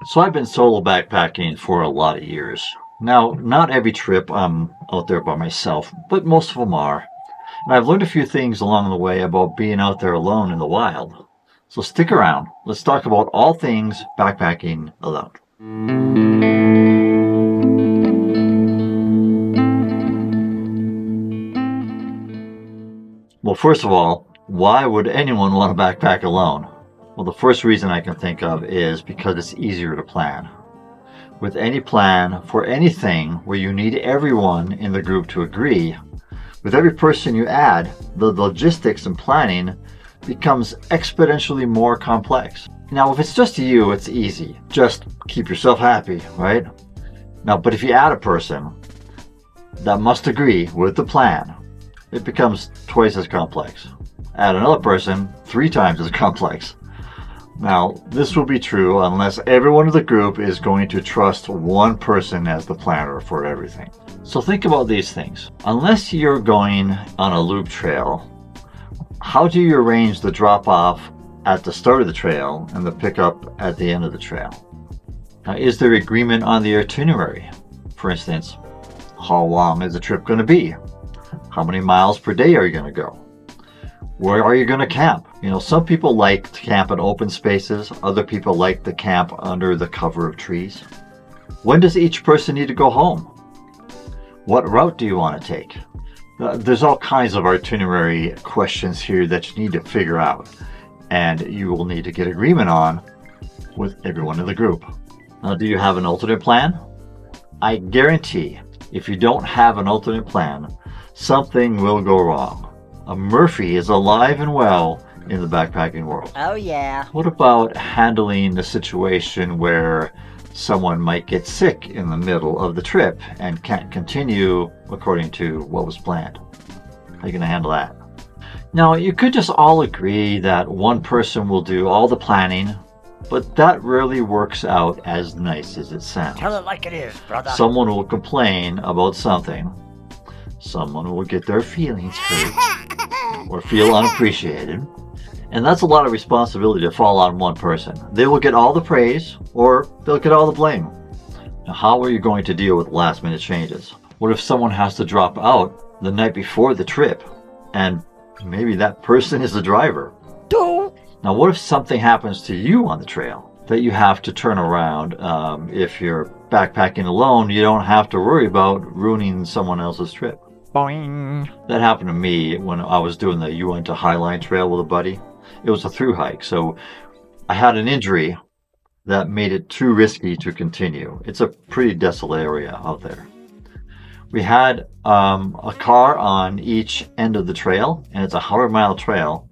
So I've been solo backpacking for a lot of years. Now, not every trip I'm out there by myself, but most of them are. And I've learned a few things along the way about being out there alone in the wild. So stick around. Let's talk about all things backpacking alone. Well, first of all, why would anyone want to backpack alone? Well, the first reason I can think of is because it's easier to plan. With any plan for anything where you need everyone in the group to agree, with every person you add, the logistics and planning becomes exponentially more complex. Now, if it's just you, it's easy. Just keep yourself happy, right? Now, but if you add a person that must agree with the plan, it becomes twice as complex. Add another person, 3 times as complex. Now, this will be true unless everyone in the group is going to trust one person as the planner for everything. So think about these things. Unless you're going on a loop trail, how do you arrange the drop-off at the start of the trail and the pickup at the end of the trail? Now, is there agreement on the itinerary? For instance, how long is the trip going to be? How many miles per day are you going to go? Where are you going to camp? You know, some people like to camp in open spaces. Other people like to camp under the cover of trees. When does each person need to go home? What route do you want to take? There's all kinds of itinerary questions here that you need to figure out, and you will need to get agreement on with everyone in the group. Now, do you have an alternate plan? I guarantee if you don't have an alternate plan, something will go wrong. A Murphy is alive and well in the backpacking world. Oh yeah. What about handling the situation where someone might get sick in the middle of the trip and can't continue according to what was planned? How are you going to handle that? Now, you could just all agree that one person will do all the planning, but that rarely works out as nice as it sounds. Tell it like it is, brother. Someone will complain about something. Someone will get their feelings hurt or feel unappreciated. And that's a lot of responsibility to fall on one person. They will get all the praise or they'll get all the blame. Now, how are you going to deal with last minute changes? What if someone has to drop out the night before the trip and maybe that person is the driver? Now, what if something happens to you on the trail that you have to turn around? If you're backpacking alone, you don't have to worry about ruining someone else's trip. Boing. That happened to me when I was doing the Uinta Highline Trail with a buddy. It was a through hike, so I had an injury that made it too risky to continue. It's a pretty desolate area out there. We had a car on each end of the trail, and it's a 100-mile trail.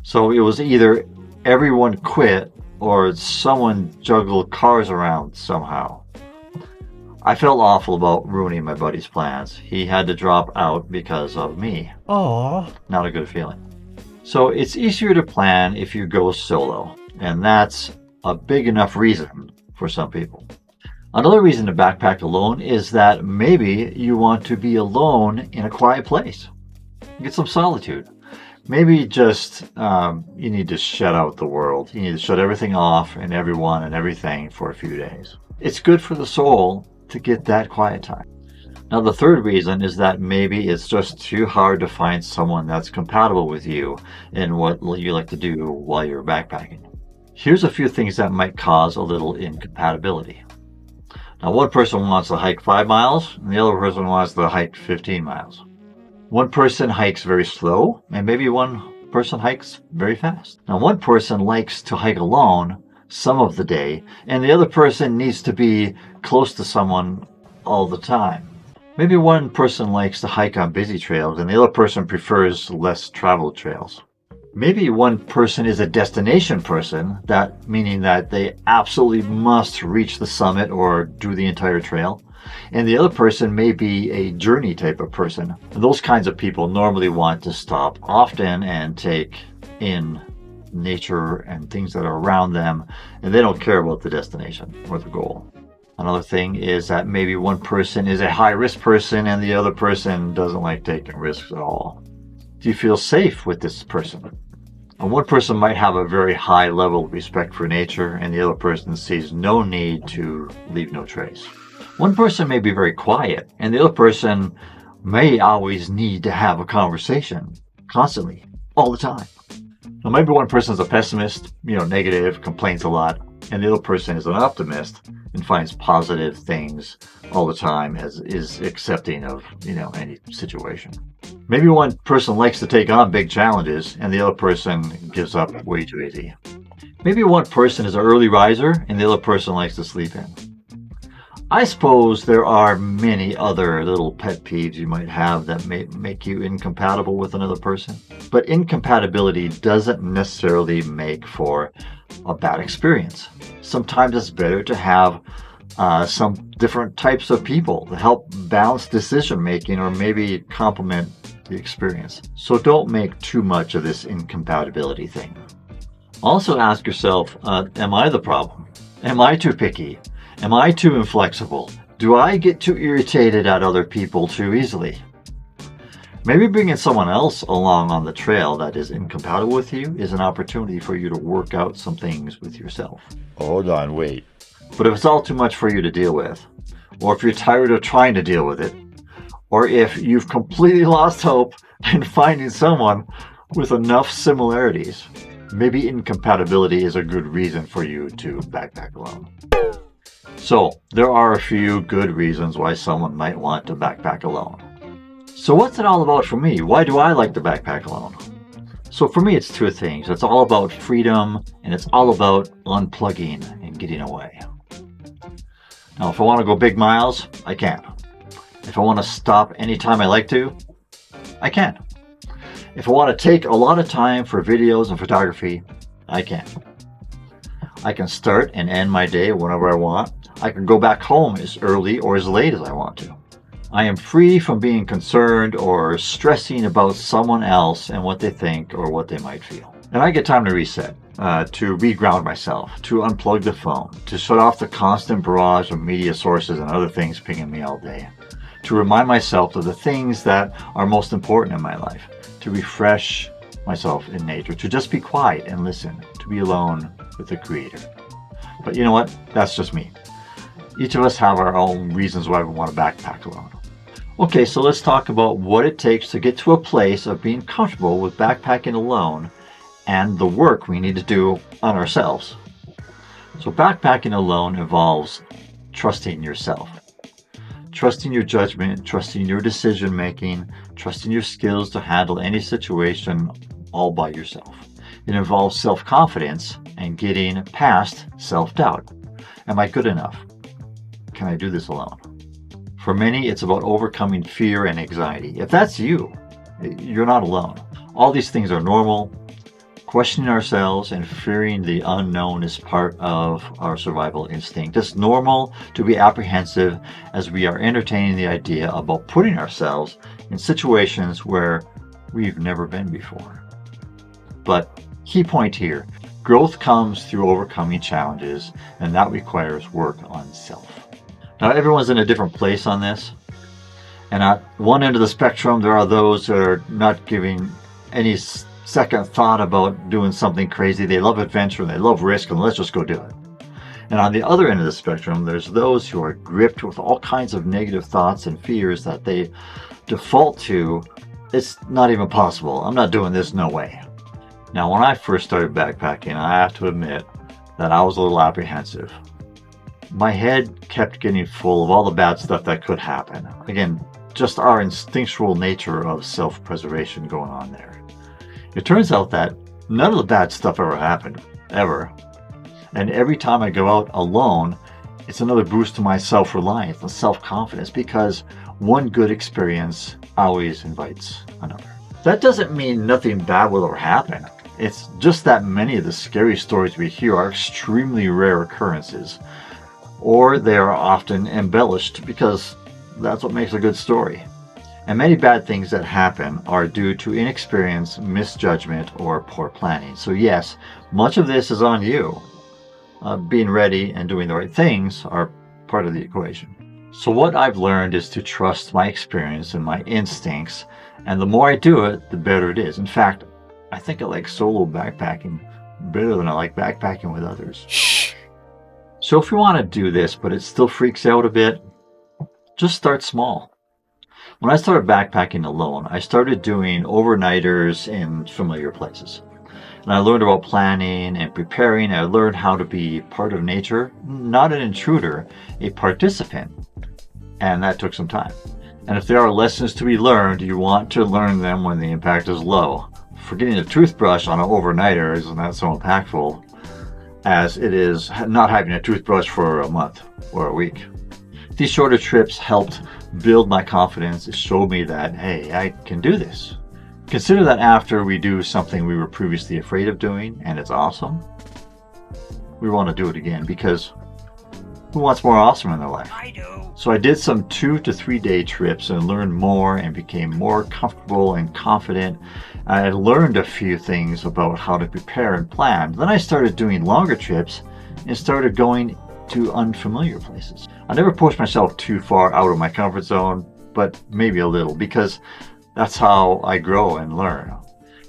So it was either everyone quit or someone juggled cars around somehow. I felt awful about ruining my buddy's plans. He had to drop out because of me. Aww. Not a good feeling. So it's easier to plan if you go solo, and that's a big enough reason for some people. Another reason to backpack alone is that maybe you want to be alone in a quiet place. Get some solitude. Maybe just you need to shut out the world. You need to shut everything off and everyone and everything for a few days. It's good for the soul to get that quiet time. Now, the third reason is that maybe it's just too hard to find someone that's compatible with you and what you like to do while you're backpacking. Here's a few things that might cause a little incompatibility. Now, one person wants to hike 5 miles and the other person wants to hike 15 miles. One person hikes very slow and maybe one person hikes very fast. Now, one person likes to hike alone some of the day and the other person needs to be close to someone all the time. Maybe one person likes to hike on busy trails and the other person prefers less traveled trails. Maybe one person is a destination person, that meaning that they absolutely must reach the summit or do the entire trail. And the other person may be a journey type of person. And those kinds of people normally want to stop often and take in nature and things that are around them, and they don't care about the destination or the goal. Another thing is that maybe one person is a high-risk person and the other person doesn't like taking risks at all. Do you feel safe with this person? And one person might have a very high level of respect for nature, and the other person sees no need to leave no trace. One person may be very quiet, and the other person may always need to have a conversation constantly, all the time. Now, maybe one person is a pessimist, negative, complains a lot, and the other person is an optimist and finds positive things all the time, is accepting of, any situation. Maybe one person likes to take on big challenges and the other person gives up way too easy. Maybe one person is an early riser and the other person likes to sleep in. I suppose there are many other little pet peeves you might have that may make you incompatible with another person. But incompatibility doesn't necessarily make for a bad experience. Sometimes it's better to have some different types of people to help balance decision making or maybe complement the experience. So don't make too much of this incompatibility thing. Also ask yourself, am I the problem? Am I too picky? Am I too inflexible? Do I get too irritated at other people too easily? Maybe bringing someone else along on the trail that is incompatible with you is an opportunity for you to work out some things with yourself. Hold on, wait. But if it's all too much for you to deal with, or if you're tired of trying to deal with it, or if you've completely lost hope in finding someone with enough similarities, maybe incompatibility is a good reason for you to backpack alone. So, there are a few good reasons why someone might want to backpack alone. So what's it all about for me? Why do I like to backpack alone? So for me, it's two things. It's all about freedom, and it's all about unplugging and getting away. Now, if I want to go big miles, I can. If I want to stop anytime I like to, I can. If I want to take a lot of time for videos and photography, I can. I can start and end my day whenever I want. I can go back home as early or as late as I want to. I am free from being concerned or stressing about someone else and what they think or what they might feel. And I get time to reset, to reground myself, to unplug the phone, to shut off the constant barrage of media sources and other things pinging me all day, to remind myself of the things that are most important in my life, to refresh myself in nature, to just be quiet and listen, to be alone with the Creator. But you know what? That's just me. Each of us have our own reasons why we want to backpack alone. Okay, so let's talk about what it takes to get to a place of being comfortable with backpacking alone and the work we need to do on ourselves. So backpacking alone involves trusting yourself. Trusting your judgment, trusting your decision making, trusting your skills to handle any situation all by yourself. It involves self-confidence and getting past self-doubt. Am I good enough? Can I do this alone? For many, it's about overcoming fear and anxiety. If that's you, you're not alone. All these things are normal. Questioning ourselves and fearing the unknown is part of our survival instinct. It's normal to be apprehensive as we are entertaining the idea about putting ourselves in situations where we've never been before. But key point here, growth comes through overcoming challenges, and that requires work on self. Now, everyone's in a different place on this. And at one end of the spectrum, there are those that are not giving any second thought about doing something crazy. They love adventure and they love risk, and let's just go do it. And on the other end of the spectrum, there's those who are gripped with all kinds of negative thoughts and fears that they default to. It's not even possible. I'm not doing this, no way. Now, when I first started backpacking, I have to admit that I was a little apprehensive. My head kept getting full of all the bad stuff that could happen. Again, just our instinctual nature of self-preservation going on there. It turns out that none of the bad stuff ever happened, ever. And every time I go out alone, it's another boost to my self-reliance and self-confidence, because one good experience always invites another. That doesn't mean nothing bad will ever happen. It's just that many of the scary stories we hear are extremely rare occurrences, or they are often embellished because that's what makes a good story. And many bad things that happen are due to inexperience, misjudgment, or poor planning. So yes, much of this is on you. Being ready and doing the right things are part of the equation. So what I've learned is to trust my experience and my instincts, and the more I do it, the better it is. In fact, I think I like solo backpacking better than I like backpacking with others. Shh. So if you want to do this, but it still freaks out a bit, just start small. When I started backpacking alone, I started doing overnighters in familiar places. And I learned about planning and preparing. I learned how to be part of nature, not an intruder, a participant. And that took some time. And if there are lessons to be learned, you want to learn them when the impact is low. Forgetting a toothbrush on an overnighter is not so impactful as it is not having a toothbrush for a month or a week. These shorter trips helped build my confidence. It showed me that, hey, I can do this. Consider that after we do something we were previously afraid of doing and it's awesome, we want to do it again, because who wants more awesome in their life? I do. So I did some 2 to 3 day trips and learned more and became more comfortable and confident. I learned a few things about how to prepare and plan. Then I started doing longer trips and started going to unfamiliar places. I never pushed myself too far out of my comfort zone, but maybe a little, because that's how I grow and learn.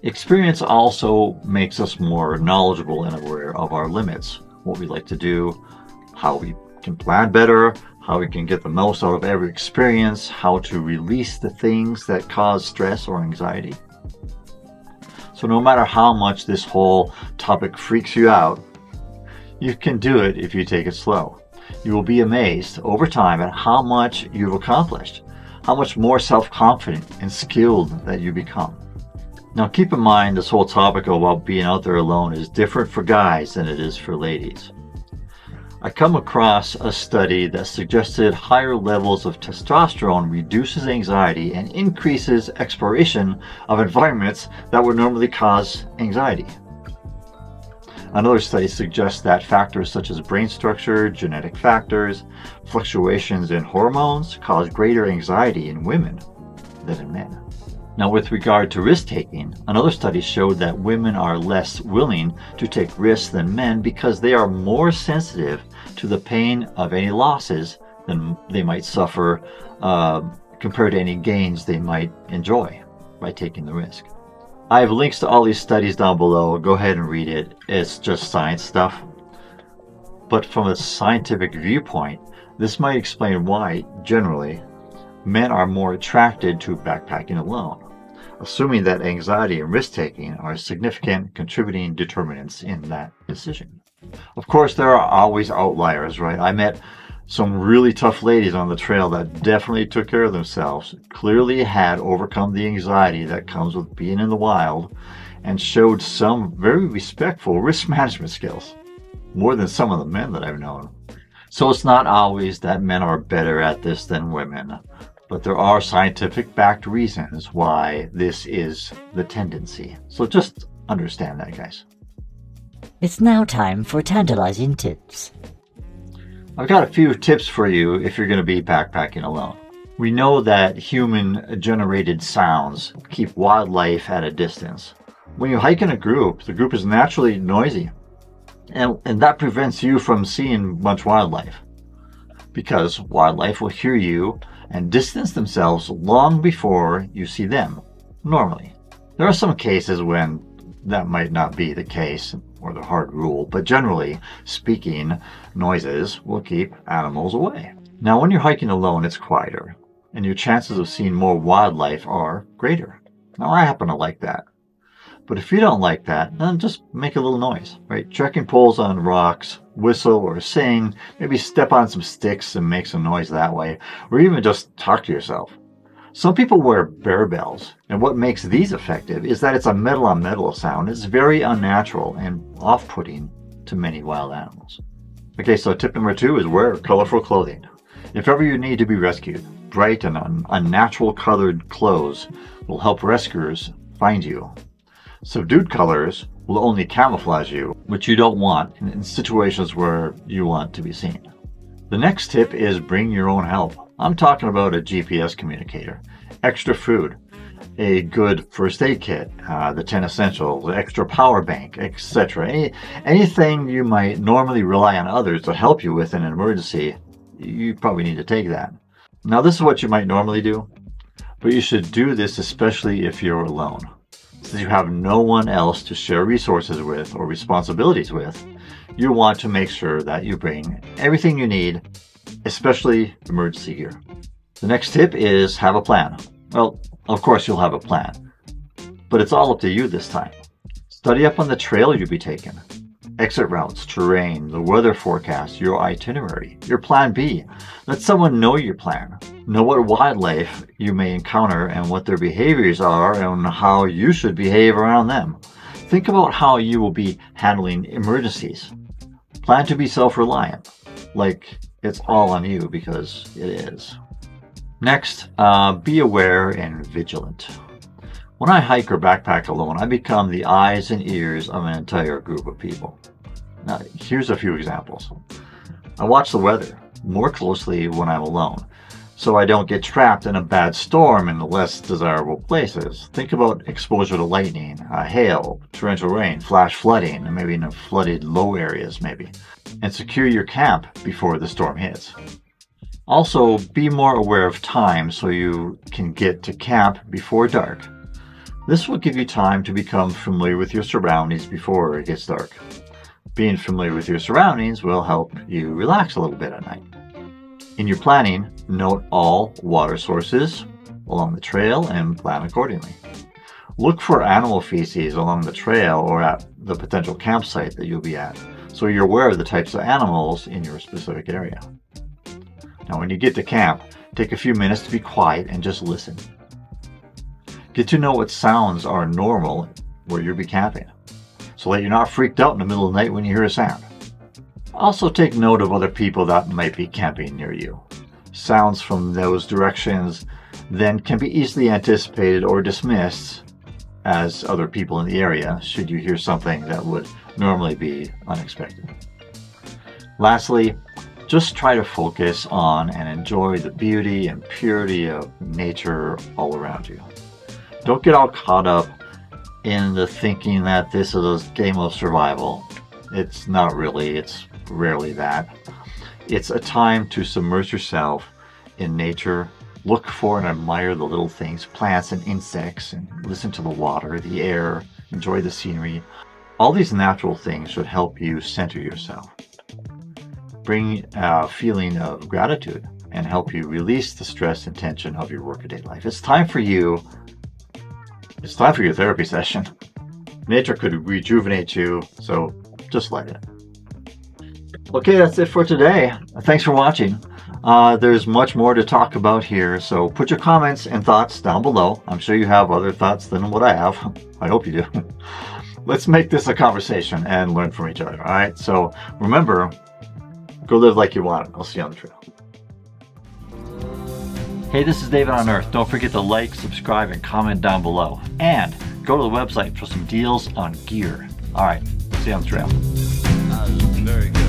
Experience also makes us more knowledgeable and aware of our limits, what we like to do, how we can plan better, how we can get the most out of every experience, how to release the things that cause stress or anxiety. So no matter how much this whole topic freaks you out, you can do it if you take it slow. You will be amazed over time at how much you've accomplished, how much more self-confident and skilled that you become. Now keep in mind, this whole topic about being out there alone is different for guys than it is for ladies. I come across a study that suggested higher levels of testosterone reduces anxiety and increases exploration of environments that would normally cause anxiety. Another study suggests that factors such as brain structure, genetic factors, fluctuations in hormones cause greater anxiety in women than in men. Now, with regard to risk-taking, another study showed that women are less willing to take risks than men because they are more sensitive to the pain of any losses than they might suffer compared to any gains they might enjoy by taking the risk. I have links to all these studies down below. Go ahead and read it. It's just science stuff. But from a scientific viewpoint, this might explain why, generally, men are more attracted to backpacking alone, assuming that anxiety and risk-taking are significant contributing determinants in that decision. Of course, there are always outliers, right? I met some really tough ladies on the trail that definitely took care of themselves, clearly had overcome the anxiety that comes with being in the wild, and showed some very respectful risk management skills, more than some of the men that I've known. So it's not always that men are better at this than women, but there are scientific backed reasons why this is the tendency. So just understand that, guys. It's now time for tantalizing tips. I've got a few tips for you if you're going to be backpacking alone. We know that human-generated sounds keep wildlife at a distance. When you hike in a group, the group is naturally noisy, and that prevents you from seeing much wildlife, because wildlife will hear you and distance themselves long before you see them, normally. There are some cases when that might not be the case, or the hard rule, but generally speaking, noises will keep animals away. Now, when you're hiking alone, it's quieter, and your chances of seeing more wildlife are greater. Now, I happen to like that. But if you don't like that, then just make a little noise, right? Trekking poles on rocks, whistle or sing, maybe step on some sticks and make some noise that way, or even just talk to yourself. Some people wear bear bells, and what makes these effective is that it's a metal-on-metal sound. It's very unnatural and off-putting to many wild animals. Okay, so tip number 2 is wear colorful clothing. If ever you need to be rescued, bright and unnatural colored clothes will help rescuers find you. Subdued colors will only camouflage you, which you don't want in situations where you want to be seen. The next tip is bring your own help. I'm talking about a GPS communicator, extra food, a good first aid kit, the 10 essentials, extra power bank, etc. Anything you might normally rely on others to help you with in an emergency, you probably need to take that. Now, this is what you might normally do, but you should do this especially if you're alone. Since you have no one else to share resources with or responsibilities with, you want to make sure that you bring everything you need, especially emergency gear. The next tip is have a plan. Well, of course you'll have a plan, but it's all up to you this time. Study up on the trail you'll be taking, exit routes, terrain, the weather forecast, your itinerary, your plan B. Let someone know your plan. Know what wildlife you may encounter and what their behaviors are and how you should behave around them. Think about how you will be handling emergencies. Plan to be self-reliant, like it's all on you, because it is. Next, be aware and vigilant. When I hike or backpack alone, I become the eyes and ears of an entire group of people. Now, here's a few examples. I watch the weather more closely when I'm alone, so I don't get trapped in a bad storm in less desirable places. Think about exposure to lightning, hail, torrential rain, flash flooding, and maybe in flooded low areas maybe. And secure your camp before the storm hits. Also, be more aware of time so you can get to camp before dark. This will give you time to become familiar with your surroundings before it gets dark. Being familiar with your surroundings will help you relax a little bit at night. In your planning, note all water sources along the trail and plan accordingly. Look for animal feces along the trail or at the potential campsite that you'll be at, so you're aware of the types of animals in your specific area. Now, when you get to camp, take a few minutes to be quiet and just listen. Get to know what sounds are normal where you'll be camping, so that you're not freaked out in the middle of the night when you hear a sound. Also, take note of other people that might be camping near you. Sounds from those directions then can be easily anticipated or dismissed as other people in the area, should you hear something that would normally be unexpected. Lastly, just try to focus on and enjoy the beauty and purity of nature all around you. Don't get all caught up in the thinking that this is a game of survival. It's not really, it's rarely that. It's a time to submerge yourself in nature, look for and admire the little things, plants and insects, and listen to the water, the air, enjoy the scenery. All these natural things should help you center yourself. Bring a feeling of gratitude and help you release the stress and tension of your workaday life. It's time for your therapy session. Nature could rejuvenate you, so just let it. Okay, that's it for today. Thanks for watching. There's much more to talk about here, so put your comments and thoughts down below. I'm sure you have other thoughts than what I have. I hope you do. Let's make this a conversation and learn from each other, all right? So remember, go live like you want it. I'll see you on the trail. Hey, this is David on Earth. Don't forget to like, subscribe, and comment down below. And go to the website for some deals on gear. All right, see you on the trail. Very good.